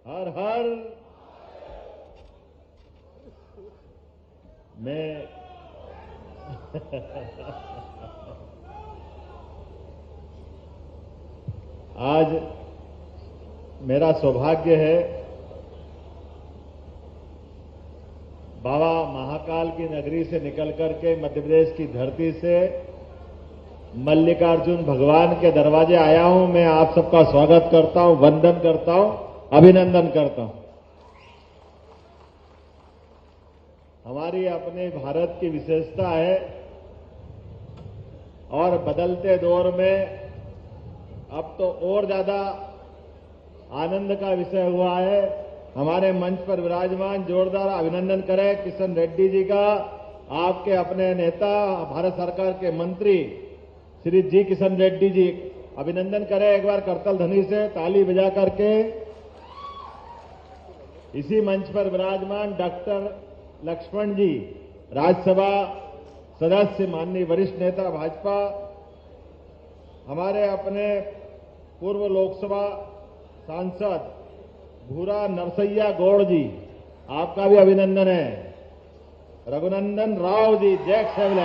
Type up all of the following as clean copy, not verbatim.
हर हर मैं आज मेरा सौभाग्य है बाबा महाकाल की नगरी से निकल करके मध्य प्रदेश की धरती से मल्लिकार्जुन भगवान के दरवाजे आया हूं। मैं आप सबका स्वागत करता हूं, वंदन करता हूं, अभिनंदन करता हूं। हमारी अपने भारत की विशेषता है और बदलते दौर में अब तो और ज्यादा आनंद का विषय हुआ है। हमारे मंच पर विराजमान जोरदार अभिनंदन करें किशन रेड्डी जी का, आपके अपने नेता भारत सरकार के मंत्री श्री जी किशन रेड्डी जी, अभिनंदन करें एक बार करतल ध्वनि से ताली बजा करके। इसी मंच पर विराजमान डॉक्टर लक्ष्मण जी, राज्यसभा सदस्य, माननीय वरिष्ठ नेता भाजपा, हमारे अपने पूर्व लोकसभा सांसद भूरा नरसैया गौड़ जी, आपका भी अभिनंदन है। रघुनंदन राव जी, जय शेवले।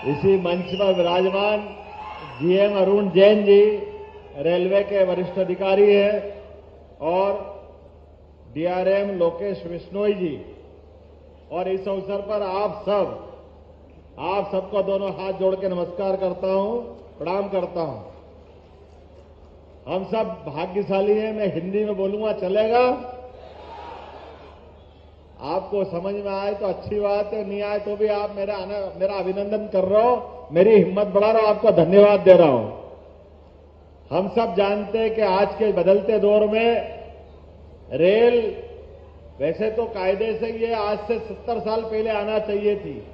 इसी मंच पर विराजमान जीएम अरुण जैन जी, रेलवे के वरिष्ठ अधिकारी हैं, और डीआरएम लोकेश बिश्नोई जी। और इस अवसर पर आप सबको दोनों हाथ जोड़ के नमस्कार करता हूं, प्रणाम करता हूं। हम सब भाग्यशाली हैं। मैं हिंदी में बोलूंगा, चलेगा? आपको समझ में आए तो अच्छी बात है, नहीं आए तो भी आप मेरा अभिनंदन कर रहे हो, मेरी हिम्मत बढ़ा रहे हो, आपको धन्यवाद दे रहा हूं। हम सब जानते हैं कि आज के बदलते दौर में रेल, वैसे तो कायदे से ये आज से 70 साल पहले आना चाहिए थी।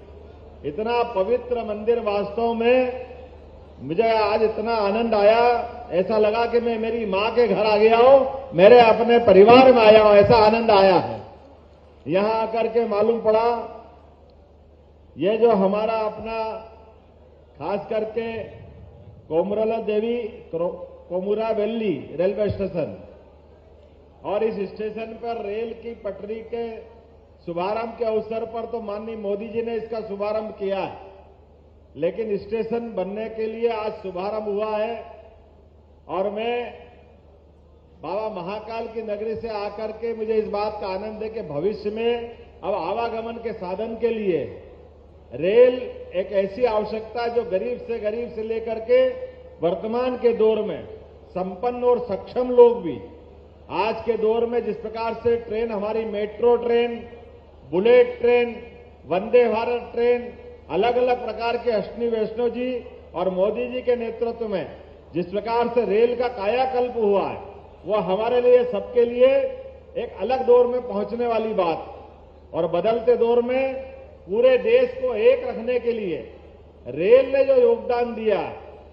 इतना पवित्र मंदिर, वास्तव में मुझे आज इतना आनंद आया, ऐसा लगा कि मैं मेरी मां के घर आ गया हूं, मेरे अपने परिवार में आया हूं, ऐसा आनंद आया है। यहां आकर के मालूम पड़ा ये जो हमारा अपना खास करके कोमरला देवी कोमुरावेल्ली रेलवे स्टेशन, और इस स्टेशन पर रेल की पटरी के शुभारंभ के अवसर पर तो माननीय मोदी जी ने इसका शुभारंभ किया है, लेकिन स्टेशन बनने के लिए आज शुभारंभ हुआ है। और मैं बाबा महाकाल की नगरी से आकर के मुझे इस बात का आनंद है कि भविष्य में अब आवागमन के साधन के लिए रेल एक ऐसी आवश्यकता है जो गरीब से लेकर के वर्तमान के दौर में संपन्न और सक्षम लोग भी, आज के दौर में जिस प्रकार से ट्रेन, हमारी metro train, bullet train, Vande Bharat train, अलग अलग प्रकार के अश्विनी वैष्णव जी और मोदी जी के नेतृत्व में जिस प्रकार से रेल का कायाकल्प हुआ है, वो हमारे लिए, सबके लिए एक अलग दौर में पहुंचने वाली बात। और बदलते दौर में पूरे देश को एक रखने के लिए रेल ने जो योगदान दिया,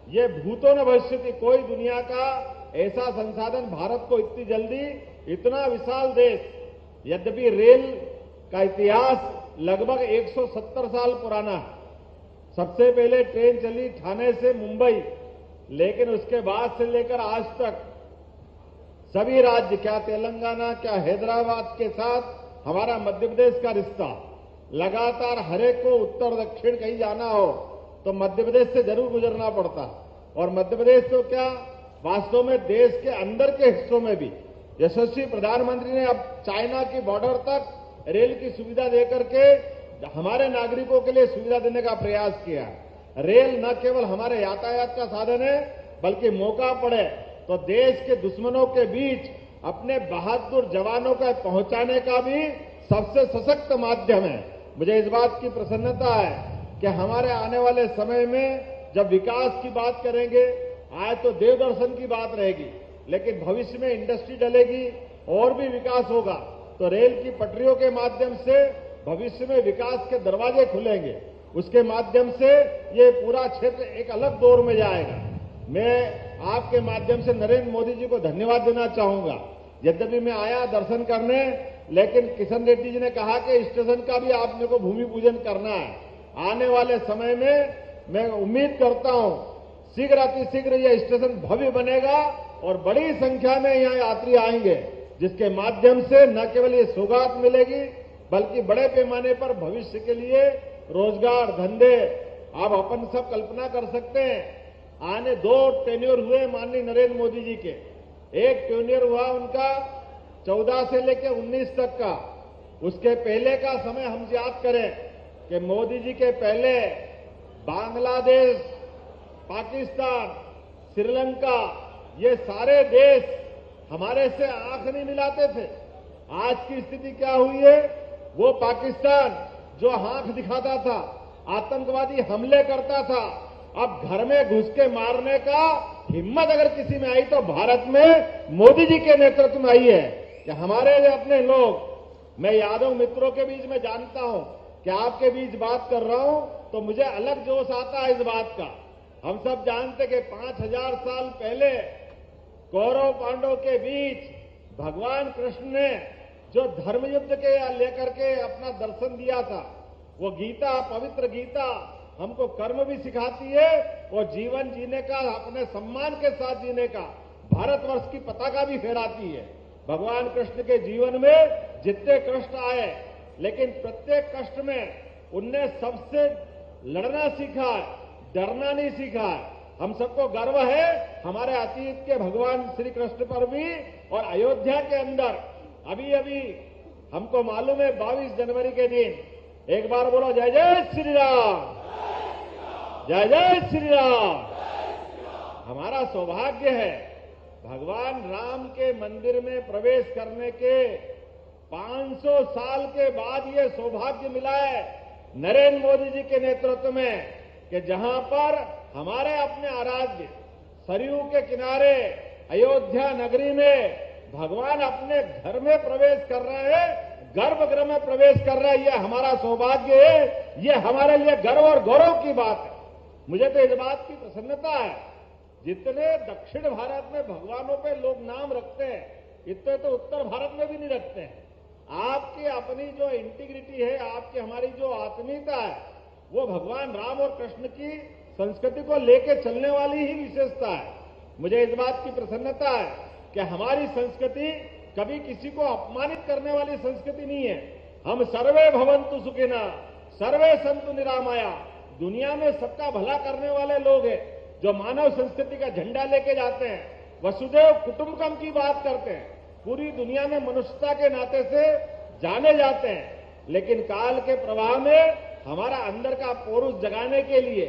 ये भूतो न भविष्यति, कोई दुनिया का ऐसा संसाधन भारत को इतनी जल्दी, इतना विशाल देश, यद्यपि रेल का इतिहास लगभग 170 साल पुराना है। सबसे पहले ट्रेन चली ठाणे से मुंबई, लेकिन उसके बाद से लेकर आज तक सभी राज्य, क्या तेलंगाना, क्या हैदराबाद के साथ हमारा मध्य प्रदेश का रिश्ता लगातार, हर एक को उत्तर दक्षिण कहीं जाना हो तो मध्य प्रदेश से जरूर गुजरना पड़ता। और मध्य प्रदेश तो क्या, वास्तव में देश के अंदर के हिस्सों में भी यशस्वी प्रधानमंत्री ने अब चाइना की बॉर्डर तक रेल की सुविधा देकर के हमारे नागरिकों के लिए सुविधा देने का प्रयास किया। रेल न केवल हमारे यातायात का साधन है, बल्कि मौका पड़े तो देश के दुश्मनों के बीच अपने बहादुर जवानों का पहुंचाने का भी सबसे सशक्त माध्यम है। मुझे इस बात की प्रसन्नता है कि हमारे आने वाले समय में जब विकास की बात करेंगे, आज तो देवदर्शन की बात रहेगी, लेकिन भविष्य में इंडस्ट्री डलेगी और भी विकास होगा, तो रेल की पटरियों के माध्यम से भविष्य में विकास के दरवाजे खुलेंगे। उसके माध्यम से ये पूरा क्षेत्र एक अलग दौर में जाएगा। मैं आपके माध्यम से नरेंद्र मोदी जी को धन्यवाद देना चाहूंगा। यद्यपि मैं आया दर्शन करने, लेकिन किशन रेड्डी जी ने कहा कि स्टेशन का भी आप मेरे को भूमि पूजन करना है। आने वाले समय में मैं उम्मीद करता हूं शीघ्र अतिशीघ्र यह स्टेशन भव्य बनेगा और बड़ी संख्या में यहां यात्री आएंगे, जिसके माध्यम से न केवल ये सौगात मिलेगी बल्कि बड़े पैमाने पर भविष्य के लिए रोजगार, धंधे, आप अपन सब कल्पना कर सकते हैं। आने 2 टेन्योर हुए माननीय नरेंद्र मोदी जी के। एक टेन्योर हुआ उनका 14 से लेकर 19 तक का। उसके पहले का समय हम याद करें कि मोदी जी के पहले बांग्लादेश, पाकिस्तान, श्रीलंका, ये सारे देश हमारे से आंख नहीं मिलाते थे। आज की स्थिति क्या हुई है? वो पाकिस्तान जो आंख दिखाता था, आतंकवादी हमले करता था, अब घर में घुस के मारने का हिम्मत अगर किसी में आई तो भारत में मोदी जी के नेतृत्व में आई है। कि हमारे जो अपने लोग, मैं यादव मित्रों के बीच में जानता हूं कि आपके बीच बात कर रहा हूं तो मुझे अलग जोश आता है इस बात का। हम सब जानते कि 5000 साल पहले कौरव पांडव के बीच भगवान कृष्ण ने जो धर्म युद्ध के लेकर के अपना दर्शन दिया था, वो गीता, पवित्र गीता हमको कर्म भी सिखाती है और जीवन जीने का, अपने सम्मान के साथ जीने का, भारतवर्ष की पताका भी फहराती है। भगवान कृष्ण के जीवन में जितने कष्ट आए, लेकिन प्रत्येक कष्ट में उनने सबसे लड़ना सीखा, डरना नहीं सीखा। हम सबको गर्व है हमारे अतीत के भगवान श्री कृष्ण पर भी। और अयोध्या के अंदर अभी अभी हमको मालूम है 22 जनवरी के दिन, एक बार बोलो जय जय श्री राम, जय जय श्री राम। हमारा सौभाग्य है भगवान राम के मंदिर में प्रवेश करने के 500 साल के बाद ये सौभाग्य मिला है नरेंद्र मोदी जी के नेतृत्व में, कि जहां पर हमारे अपने आराध्य सरयू के किनारे अयोध्या नगरी में भगवान अपने घर में प्रवेश कर रहे हैं, गर्भगृह में प्रवेश कर रहे हैं। ये हमारा सौभाग्य है, ये हमारे लिए गर्व और गौरव की बात है। मुझे तो इस बात की प्रसन्नता है, जितने दक्षिण भारत में भगवानों पे लोग नाम रखते हैं, इतने तो उत्तर भारत में भी नहीं रखते हैं। आपकी अपनी जो इंटीग्रिटी है, आपकी हमारी जो आत्मीयता है, वो भगवान राम और कृष्ण की संस्कृति को लेके चलने वाली ही विशेषता है। मुझे इस बात की प्रसन्नता है कि हमारी संस्कृति कभी किसी को अपमानित करने वाली संस्कृति नहीं है। हम सर्वे भवन्तु सुखिनः, सर्वे सन्तु निरामया, दुनिया में सबका भला करने वाले लोग हैं, जो मानव संस्कृति का झंडा लेके जाते हैं, वसुदेव कुटुंबकम की बात करते हैं, पूरी दुनिया में मनुष्यता के नाते से जाने जाते हैं। लेकिन काल के प्रवाह में हमारा अंदर का पौरुष जगाने के लिए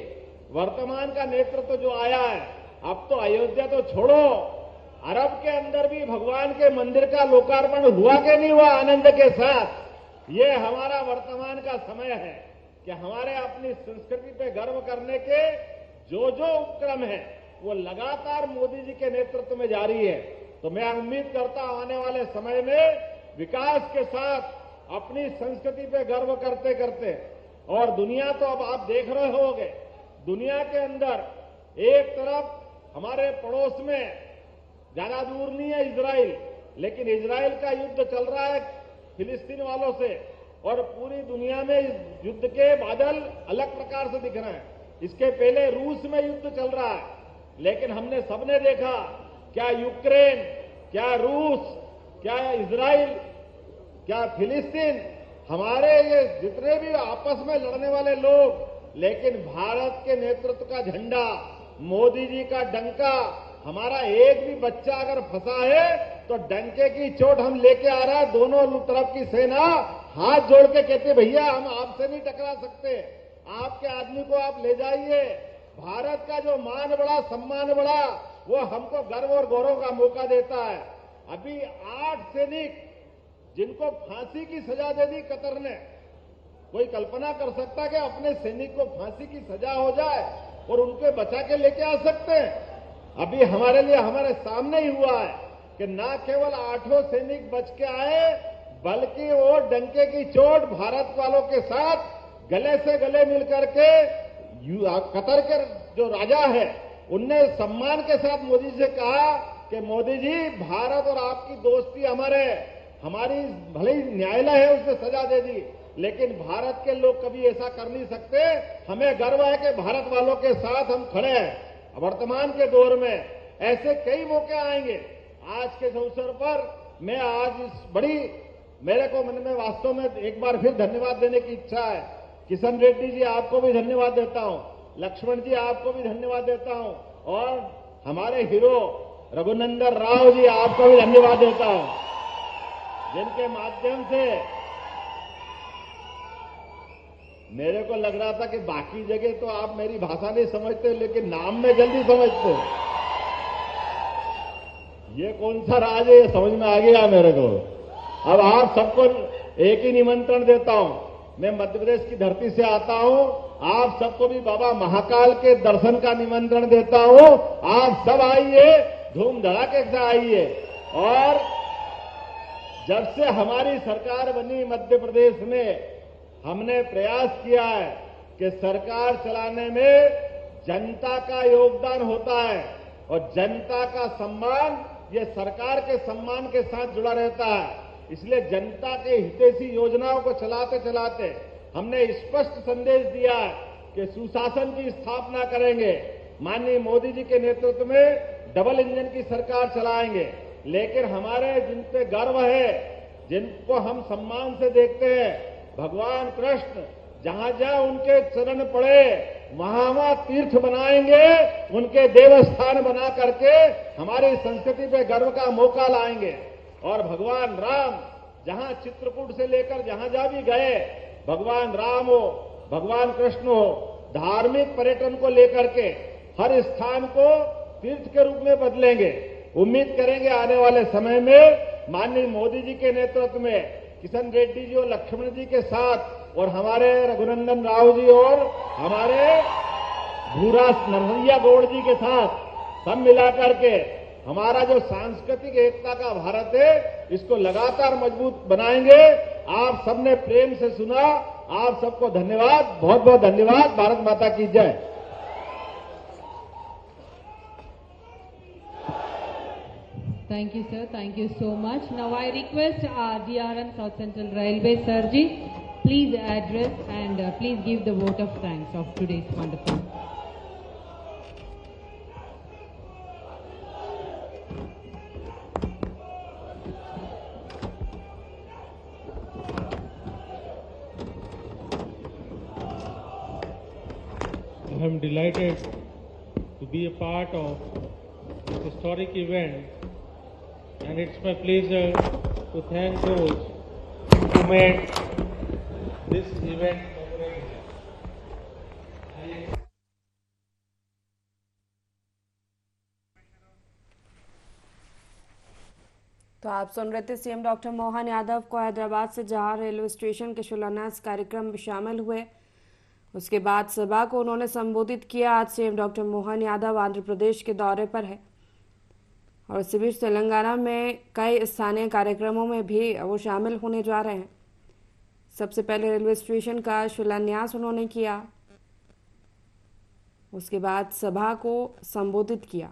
वर्तमान का नेतृत्व जो आया है, अब तो अयोध्या तो छोड़ो, अरब के अंदर भी भगवान के मंदिर का लोकार्पण हुआ कि नहीं हुआ आनंद के साथ। ये हमारा वर्तमान का समय है कि हमारे अपनी संस्कृति पे गर्व करने के जो जो उपक्रम है वो लगातार मोदी जी के नेतृत्व में जारी है। तो मैं उम्मीद करता हूं आने वाले समय में विकास के साथ अपनी संस्कृति पे गर्व करते करते, और दुनिया तो अब आप देख रहे होंगे, दुनिया के अंदर एक तरफ हमारे पड़ोस में, ज्यादा दूर नहीं है इजराइल, लेकिन इजराइल का युद्ध चल रहा है फिलिस्तीन वालों से, और पूरी दुनिया में इस युद्ध के बादल अलग प्रकार से दिख रहे हैं। इसके पहले रूस में युद्ध चल रहा है, लेकिन हमने सबने देखा, क्या यूक्रेन, क्या रूस, क्या इजराइल, क्या फिलिस्तीन, हमारे ये जितने भी आपस में लड़ने वाले लोग, लेकिन भारत के नेतृत्व का झंडा, मोदी जी का डंका, हमारा एक भी बच्चा अगर फंसा है तो डंके की चोट हम लेके आ रहा है। दोनों तरफ की सेना हाथ जोड़ के कहते भैया हम आपसे नहीं टकरा सकते, आपके आदमी को आप ले जाइए। भारत का जो मान बढ़ा, सम्मान बढ़ा, वो हमको गर्व और गौरव का मौका देता है। अभी 8 सैनिक जिनको फांसी की सजा दे दी कतर ने, कोई कल्पना कर सकता है कि अपने सैनिक को फांसी की सजा हो जाए और उनके बचा के लेके आ सकते हैं? अभी हमारे लिए हमारे सामने ही हुआ है कि न केवल 8 सैनिक बच के आए, बल्कि वो डंके की चोट भारत वालों के साथ गले से गले मिलकर के कतर के जो राजा है उनने सम्मान के साथ मोदी जी से कहा कि मोदी जी, भारत और आपकी दोस्ती हमारी भले ही न्यायालय है उसने सजा दे दी, लेकिन भारत के लोग कभी ऐसा कर नहीं सकते। हमें गर्व है कि भारत वालों के साथ हम खड़े हैं। वर्तमान के दौर में ऐसे कई मौके आएंगे। आज के अवसर पर मैं आज मेरे को मन में वास्तव में एक बार फिर धन्यवाद देने की इच्छा है। किशन रेड्डी जी आपको भी धन्यवाद देता हूं, लक्ष्मण जी आपको भी धन्यवाद देता हूं, और हमारे हीरो रघुनंदन राव जी आपको भी धन्यवाद देता हूं, जिनके माध्यम से मेरे को लग रहा था कि बाकी जगह तो आप मेरी भाषा नहीं समझते, लेकिन नाम में जल्दी समझते। ये कौन सा राज है, ये समझ में आ गया मेरे को। अब आप सबको एक ही निमंत्रण देता हूं। मैं मध्य प्रदेश की धरती से आता हूं, आप सबको भी बाबा महाकाल के दर्शन का निमंत्रण देता हूं। आप सब आइए, धूम धड़ाके से आइए। और जब से हमारी सरकार बनी मध्य प्रदेश में, हमने प्रयास किया है कि सरकार चलाने में जनता का योगदान होता है, और जनता का सम्मान ये सरकार के सम्मान के साथ जुड़ा रहता है। इसलिए जनता के हितैषी योजनाओं को चलाते चलाते हमने स्पष्ट संदेश दिया है कि सुशासन की स्थापना करेंगे। माननीय मोदी जी के नेतृत्व में डबल इंजन की सरकार चलाएंगे। लेकिन हमारे जिन पे गर्व है, जिनको हम सम्मान से देखते हैं, भगवान कृष्ण जहां जहां उनके चरण पड़े वहां वहां तीर्थ बनाएंगे, उनके देवस्थान बना करके हमारी संस्कृति पे गर्व का मौका लाएंगे। और भगवान राम जहां चित्रकूट से लेकर जहां जहां भी गए, भगवान राम हो, भगवान कृष्ण हो, धार्मिक पर्यटन को लेकर के हर स्थान को तीर्थ के रूप में बदलेंगे। उम्मीद करेंगे आने वाले समय में माननीय मोदी जी के नेतृत्व में किशन रेड्डी जी और लक्ष्मण जी के साथ, और हमारे रघुनंदन राव जी और हमारे भूरा नरहरिया गौड़ जी के साथ सब मिलाकर के हमारा जो सांस्कृतिक एकता का भारत है, इसको लगातार मजबूत बनाएंगे। आप सबने प्रेम से सुना, आप सबको धन्यवाद, बहुत बहुत धन्यवाद। भारत माता की जय। Thank you, sir. Thank you so much. Now I request DRM South Central Railway, Sir Ji, please address and please give the vote of thanks of today's wonderful. I am delighted to be a part of this historic event, and it's my pleasure to thank those who made this event memorable. तो आप सुन रहे थे CM doctor Mohan Yadav को हैदराबाद से जहां railway station के शिलान्यास कार्यक्रम में शामिल हुए। उसके बाद सभा को उन्होंने संबोधित किया। आज सीएम डॉक्टर मोहन यादव आंध्र प्रदेश के दौरे पर है और इसी बीच तेलंगाना में कई स्थानीय कार्यक्रमों में भी वो शामिल होने जा रहे हैं। सबसे पहले रेलवे स्टेशन का शिलान्यास उन्होंने किया, उसके बाद सभा को संबोधित किया।